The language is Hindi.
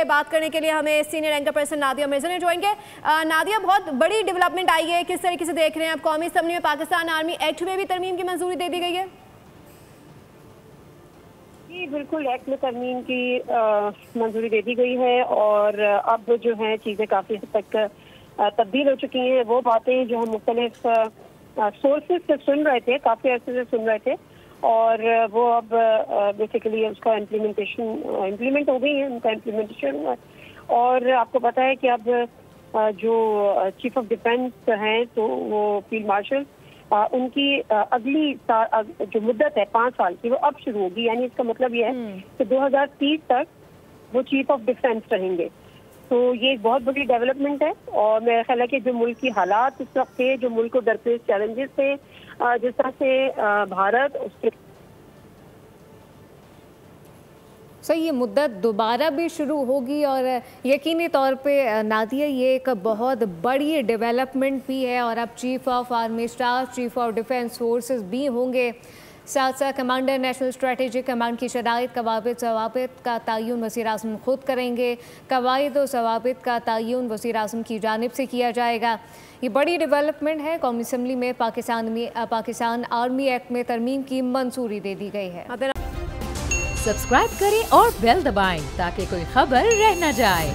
बात करने के लिए हमें senior anchor person Nadia Mirza ने ज्वाइन किया। नादिया, बहुत बड़ी डेवलपमेंट आई है, किस तरीके से देख रहे हैं आप? कौमी असम्बली में पाकिस्तान आर्मी एक्ट में भी तरमीम की मंजूरी दे दी गई है। जी बिल्कुल, एक्ट में तरमीम की मंजूरी दे दी गई है और अब जो है चीज़ें काफ़ी हद तक तब्दील हो चुकी हैं। वो बातें जो हम मुख्तलिफ सोर्सेज से सुन रहे थे, काफ़ी अर्से से सुन रहे थे, और वो अब बेसिकली उसका इम्प्लीमेंट हो गई है, उनका इम्प्लीमेंटेशन हुआ। और आपको पता है कि अब जो चीफ ऑफ डिफेंस हैं तो वो फील्ड मार्शल, उनकी अगली जो मुद्दत है 5 साल की, वो अब शुरू होगी। यानी इसका मतलब ये है कि 2030 तक वो चीफ ऑफ डिफेंस रहेंगे। तो ये एक बहुत बड़ी डेवलपमेंट है और मेरा ख्याल है कि जो मुल्क की हालात इस वक्त थे, जो मुल्क को दरपेश चैलेंजेस थे, जिस तरह से भारत उसके सही, ये मुद्दत दोबारा भी शुरू होगी और यकीनी तौर पे नादिया ये एक बहुत बड़ी डेवलपमेंट भी है। और अब chief of army staff, chief of defence forces भी होंगे, साथ साथ कमांडर नेशनल स्ट्रेटेजिक कमांड की शराइत, कवायद ज़वाबित का तयन वज़ीर आज़म खुद करेंगे। कवायद और ज़वाबित का तयन वज़ीर आज़म की जानिब से किया जाएगा। ये बड़ी डेवलपमेंट है। कौमी असम्बली में पाकिस्तान आर्मी एक्ट में तरमीम की मंजूरी दे दी गई है। सब्सक्राइब करें और बेल दबाएं ताकि कोई खबर रह न जाए।